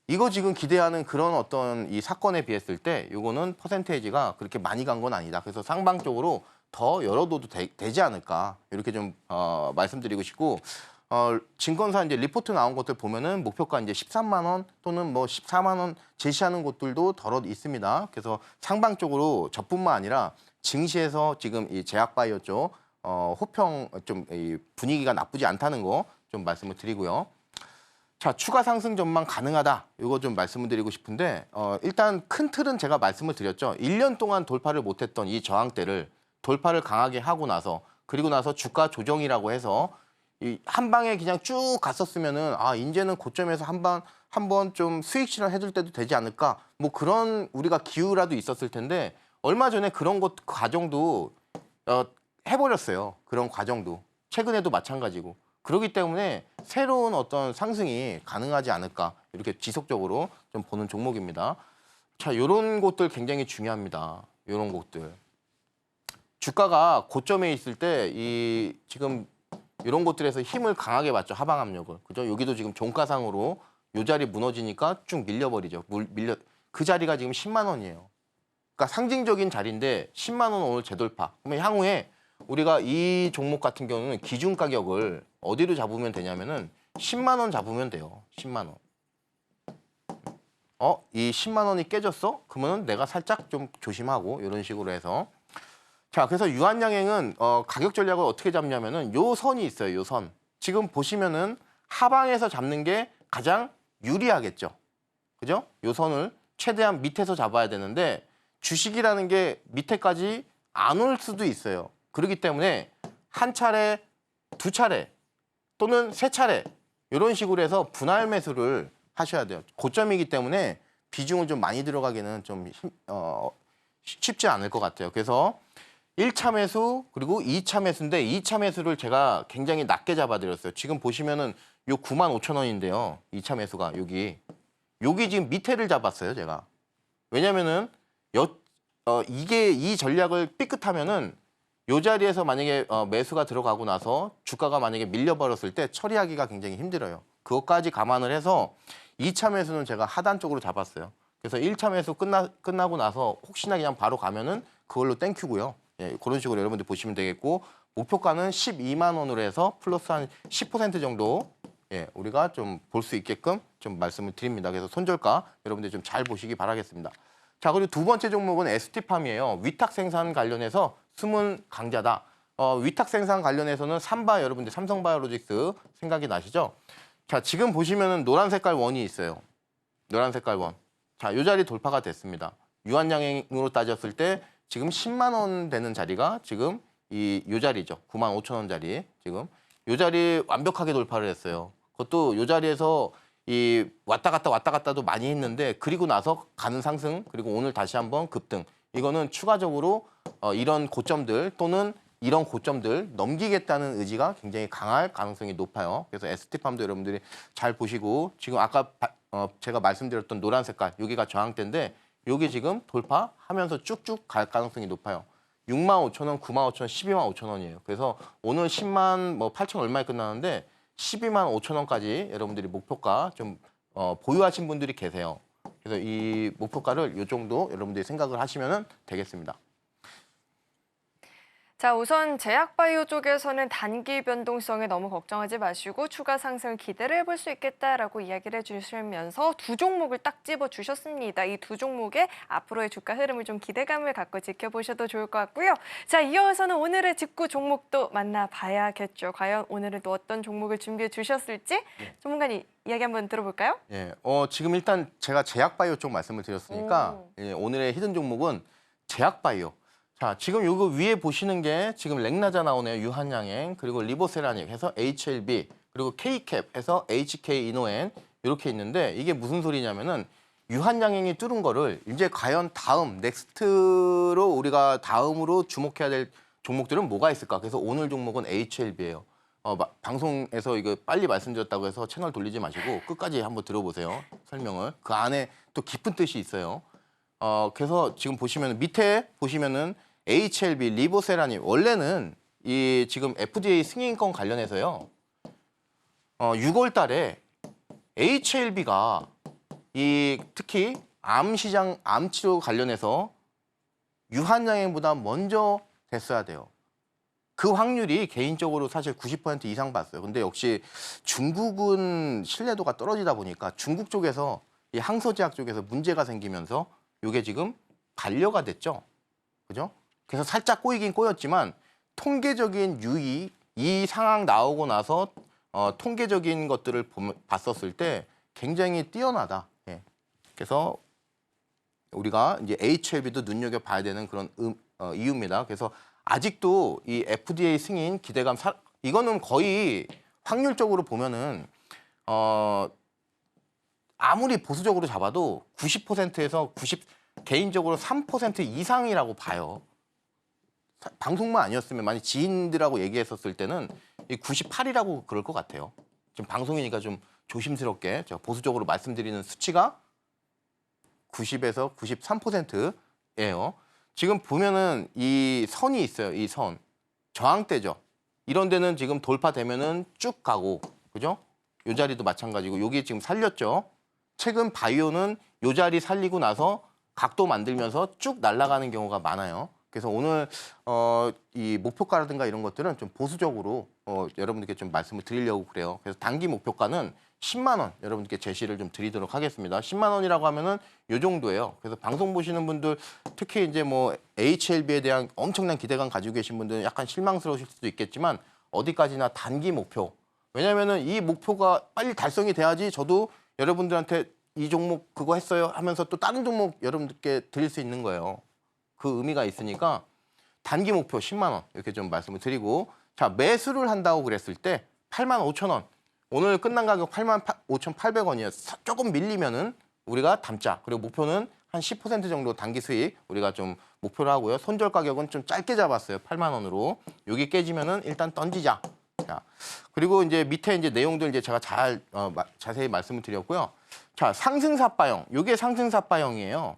이거 지금 기대하는 그런 어떤 이 사건에 비했을 때 이거는 퍼센테이지가 그렇게 많이 간 건 아니다. 그래서 상방적으로 더 열어둬도 되지 않을까 이렇게 좀 말씀드리고 싶고 증권사 이제 리포트 나온 것들 보면은 목표가 이제 13만 원 또는 뭐 14만 원 제시하는 곳들도 더러 있습니다. 그래서 상방적으로 저뿐만 아니라 증시에서 지금 이 제약바이오 쪽 호평 좀 이 분위기가 나쁘지 않다는 거 좀 말씀을 드리고요. 자, 추가 상승 전망 가능하다. 이거 좀 말씀을 드리고 싶은데 일단 큰 틀은 제가 말씀을 드렸죠. 1년 동안 돌파를 못했던 이 저항대를 돌파를 강하게 하고 나서 그리고 나서 주가 조정이라고 해서 이 한 방에 그냥 쭉 갔었으면은 아 이제는 고점에서 한번 좀 수익 실현해줄 때도 되지 않을까 뭐 그런 우리가 기우라도 있었을 텐데 얼마 전에 그런 것 과정도 해버렸어요. 그런 과정도 최근에도 마찬가지고 그렇기 때문에 새로운 어떤 상승이 가능하지 않을까 이렇게 지속적으로 좀 보는 종목입니다. 자, 이런 곳들 굉장히 중요합니다. 이런 곳들 주가가 고점에 있을 때 이 지금 이런 곳들에서 힘을 강하게 받죠. 하방 압력을. 그죠? 여기도 지금 종가상으로 요 자리 무너지니까 쭉 밀려버리죠. 그 자리가 지금 10만 원이에요. 그러니까 상징적인 자리인데 10만 원 오늘 재돌파. 그러면 향후에 우리가 이 종목 같은 경우는 기준 가격을 어디로 잡으면 되냐면은 10만 원 잡으면 돼요. 10만 원. 이 10만 원이 깨졌어? 그러면 내가 살짝 좀 조심하고 이런 식으로 해서 자, 그래서 유한양행은 가격 전략을 어떻게 잡냐면은 요 선이 있어요. 요 선. 지금 보시면은 하방에서 잡는 게 가장 유리하겠죠. 그죠? 요 선을 최대한 밑에서 잡아야 되는데 주식이라는 게 밑에까지 안 올 수도 있어요. 그렇기 때문에 한 차례, 두 차례 또는 세 차례 이런 식으로 해서 분할 매수를 하셔야 돼요. 고점이기 때문에 비중을 좀 많이 들어가기는 좀 쉽지 않을 것 같아요. 그래서 1차 매수 그리고 2차 매수인데 2차 매수를 제가 굉장히 낮게 잡아드렸어요. 지금 보시면은 요 95,000원인데요. 2차 매수가 여기 지금 밑에를 잡았어요. 제가. 왜냐면은 이게 이 전략을 삐끗하면은 요 자리에서 만약에 매수가 들어가고 나서 주가가 만약에 밀려버렸을 때 처리하기가 굉장히 힘들어요. 그것까지 감안을 해서 2차 매수는 제가 하단 쪽으로 잡았어요. 그래서 1차 매수 끝나고 나서 혹시나 그냥 바로 가면은 그걸로 땡큐고요. 예, 그런 식으로 여러분들 보시면 되겠고 목표가는 12만 원으로 해서 플러스 한 10% 정도 예, 우리가 좀 볼 수 있게끔 좀 말씀을 드립니다. 그래서 손절가 여러분들 좀 잘 보시기 바라겠습니다. 자, 그리고 두 번째 종목은 ST팜이에요. 위탁 생산 관련해서 숨은 강자다. 위탁 생산 관련해서는 삼바 여러분들 삼성바이오로직스 생각이 나시죠? 자, 지금 보시면은 노란 색깔 원이 있어요. 노란 색깔 원. 자, 요 자리 돌파가 됐습니다. 유한양행으로 따졌을 때 지금 10만 원 되는 자리가 지금 요 자리죠. 95,000원짜리 지금 요 자리 완벽하게 돌파를 했어요. 그것도 요 자리에서 이 왔다 갔다도 많이 했는데 그리고 나서 가는 상승 그리고 오늘 다시 한번 급등. 이거는 추가적으로 이런 고점들 또는 이런 고점들 넘기겠다는 의지가 굉장히 강할 가능성이 높아요. 그래서 ST팜도 여러분들이 잘 보시고 지금 아까 제가 말씀드렸던 노란 색깔 여기가 저항대인데 여기 지금 돌파하면서 쭉쭉 갈 가능성이 높아요. 65,000원, 95,000원, 125,000원이에요. 그래서 오늘 10만 8천 얼마에 끝나는데 125,000원까지 여러분들이 목표가 좀 보유하신 분들이 계세요. 그래서 이 목표가를 이 정도 여러분들이 생각을 하시면 되겠습니다.
자, 우선 제약바이오 쪽에서는 단기 변동성에 너무 걱정하지 마시고 추가 상승을 기대를 해볼 수 있겠다라고 이야기를 해주시면서 두 종목을 딱 집어주셨습니다. 이 두 종목의 앞으로의 주가 흐름을 좀 기대감을 갖고 지켜보셔도 좋을 것 같고요. 자, 이어서는 오늘의 직구 종목도 만나봐야겠죠. 과연 오늘은 또 어떤 종목을 준비해 주셨을지 전문가님 이야기 한번 들어볼까요?
예, 지금 일단 제가 제약바이오 쪽 말씀을 드렸으니까 예, 오늘의 히든 종목은 제약바이오. 자, 지금 요거 위에 보시는 게 지금 렉나자 나오네요. 유한양행 그리고 리보세라닉 해서 HLB 그리고 K캡 해서 HK이노엔 이렇게 있는데 이게 무슨 소리냐면은 유한양행이 뚫은 거를 이제 과연 다음 넥스트로 우리가 다음으로 주목해야 될 종목들은 뭐가 있을까? 그래서 오늘 종목은 HLB예요. 방송에서 이거 빨리 말씀드렸다고 해서 채널 돌리지 마시고 끝까지 한번 들어보세요. 설명을. 그 안에 또 깊은 뜻이 있어요. 그래서 지금 보시면 밑에 보시면은 HLB 리보세라님 원래는 이 지금 FDA 승인권 관련해서요. 6월 달에 HLB가 이 특히 암 치료 관련해서 유한양행보다 먼저 됐어야 돼요. 그 확률이 개인적으로 사실 90% 이상 봤어요. 근데 역시 중국은 신뢰도가 떨어지다 보니까 중국 쪽에서 이 항소제약 쪽에서 문제가 생기면서 이게 지금 반려가 됐죠. 그죠? 그래서 살짝 꼬이긴 꼬였지만 통계적인 유의, 이 상황 나오고 나서 통계적인 것들을 봤었을 때 굉장히 뛰어나다. 예. 그래서 우리가 이제 HLB도 눈여겨봐야 되는 그런 이유입니다. 그래서 아직도 이 FDA 승인 기대감, 이거는 거의 확률적으로 보면은 아무리 보수적으로 잡아도 90%에서 개인적으로 3% 이상이라고 봐요. 방송만 아니었으면 만약 지인들하고 얘기했었을 때는 98이라고 그럴 것 같아요. 지금 방송이니까 좀 조심스럽게 제가 보수적으로 말씀드리는 수치가 90에서 93%예요. 지금 보면은 이 선이 있어요. 이 선. 저항대죠. 이런 데는 지금 돌파되면은 쭉 가고, 그죠? 요 자리도 마찬가지고, 여기 지금 살렸죠. 최근 바이오는 요 자리 살리고 나서 각도 만들면서 쭉 날아가는 경우가 많아요. 그래서 오늘 이 목표가라든가 이런 것들은 좀 보수적으로 여러분들께 좀 말씀을 드리려고 그래요. 그래서 단기 목표가는 10만 원 여러분들께 제시를 좀 드리도록 하겠습니다. 10만 원이라고 하면은 요 정도예요. 그래서 방송 보시는 분들 특히 이제 뭐 HLB에 대한 엄청난 기대감 가지고 계신 분들은 약간 실망스러우실 수도 있겠지만 어디까지나 단기 목표. 왜냐면은 이 목표가 빨리 달성이 돼야지 저도 여러분들한테 이 종목 그거 했어요 하면서 또 다른 종목 여러분들께 드릴 수 있는 거예요. 그 의미가 있으니까 단기 목표 10만 원 이렇게 좀 말씀을 드리고, 자, 매수를 한다고 그랬을 때 8만 5천 원. 오늘 끝난 가격 8만 5,800원이에요. 조금 밀리면은 우리가 담자. 그리고 목표는 한 10% 정도 단기 수익 우리가 좀 목표로 하고요. 손절 가격은 좀 짧게 잡았어요. 8만 원으로. 여기 깨지면은 일단 던지자. 자, 그리고 이제 밑에 이제 내용들 이제 제가 자세히 말씀을 드렸고요. 자, 상승사바형. 요게 상승사바형이에요.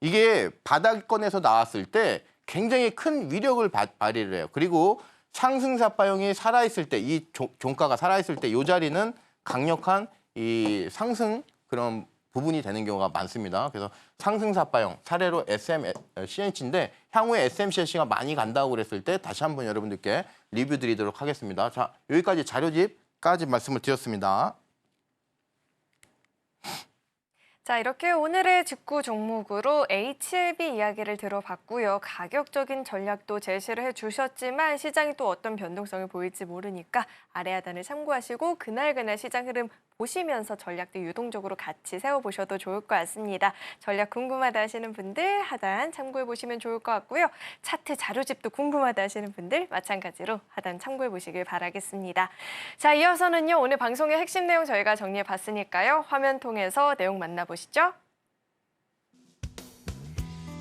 이게 바닥권에서 나왔을 때 굉장히 큰 위력을 발휘를 해요. 그리고 상승사바형이 살아있을 때, 이 종가가 살아있을 때 이 자리는 강력한 이 상승 그런 부분이 되는 경우가 많습니다. 그래서 상승사바형, 사례로 SMCNC인데 향후에 SMCNC가 많이 간다고 그랬을 때 다시 한번 여러분들께 리뷰 드리도록 하겠습니다. 자, 여기까지 자료집까지 말씀을 드렸습니다.
자, 이렇게 오늘의 직구 종목으로 HLB 이야기를 들어봤고요. 가격적인 전략도 제시를 해주셨지만 시장이 또 어떤 변동성을 보일지 모르니까 아래 하단을 참고하시고 그날 시장 흐름 보시면서 전략도 유동적으로 같이 세워보셔도 좋을 것 같습니다. 전략 궁금하다 하시는 분들 하단 참고해보시면 좋을 것 같고요. 차트 자료집도 궁금하다 하시는 분들 마찬가지로 하단 참고해보시길 바라겠습니다. 자, 이어서는요. 오늘 방송의 핵심 내용 저희가 정리해봤으니까요. 화면 통해서 내용 만나보시죠.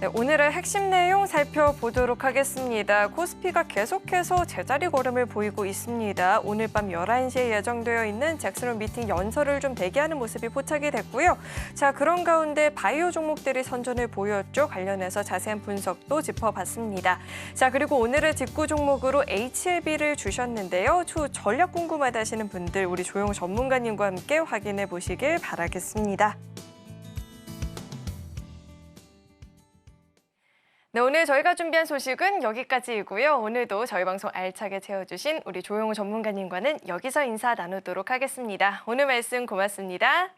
네, 오늘의 핵심 내용 살펴보도록 하겠습니다. 코스피가 계속해서 제자리 걸음을 보이고 있습니다. 오늘 밤 11시에 예정되어 있는 잭슨홀 미팅 연설을 좀 대기하는 모습이 포착이 됐고요. 자, 그런 가운데 바이오 종목들이 선전을 보였죠. 관련해서 자세한 분석도 짚어봤습니다. 자, 그리고 오늘의 직구 종목으로 HLB를 주셨는데요. 추후 전략 궁금하다 하시는 분들 우리 조용 전문가님과 함께 확인해 보시길 바라겠습니다. 네, 오늘 저희가 준비한 소식은 여기까지이고요. 오늘도 저희 방송 알차게 채워주신 우리 조용호 전문가님과는 여기서 인사 나누도록 하겠습니다. 오늘 말씀 고맙습니다.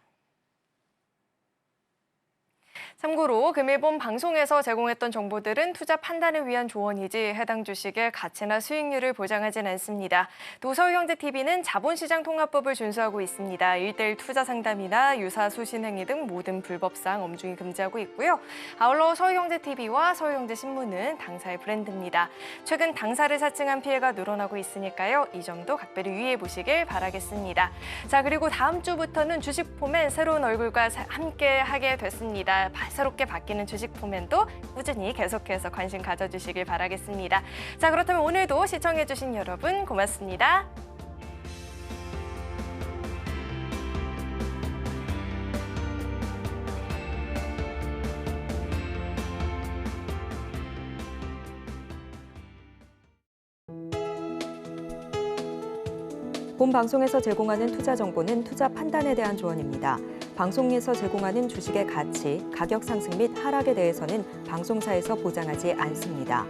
참고로 금일본 방송에서 제공했던 정보들은 투자 판단을 위한 조언이지 해당 주식의 가치나 수익률을 보장하진 않습니다. 또 서울경제TV는 자본시장 통합법을 준수하고 있습니다. 1:1 투자 상담이나 유사 수신 행위 등 모든 불법사항 엄중히 금지하고 있고요. 아울러 서울경제TV와 서울경제신문은 당사의 브랜드입니다. 최근 당사를 사칭한 피해가 늘어나고 있으니까요. 이 점도 각별히 유의해 보시길 바라겠습니다. 자, 그리고 다음 주부터는 주식 포맨 새로운 얼굴과 함께 하게 됐습니다. 새롭게 바뀌는 주식 포맨도 꾸준히 계속해서 관심 가져주시길 바라겠습니다. 자, 그렇다면 오늘도 시청해주신 여러분 고맙습니다.
본 방송에서 제공하는 투자 정보는 투자 판단에 대한 조언입니다. 방송에서 제공하는 주식의 가치, 가격 상승 및 하락에 대해서는 방송사에서 보장하지 않습니다.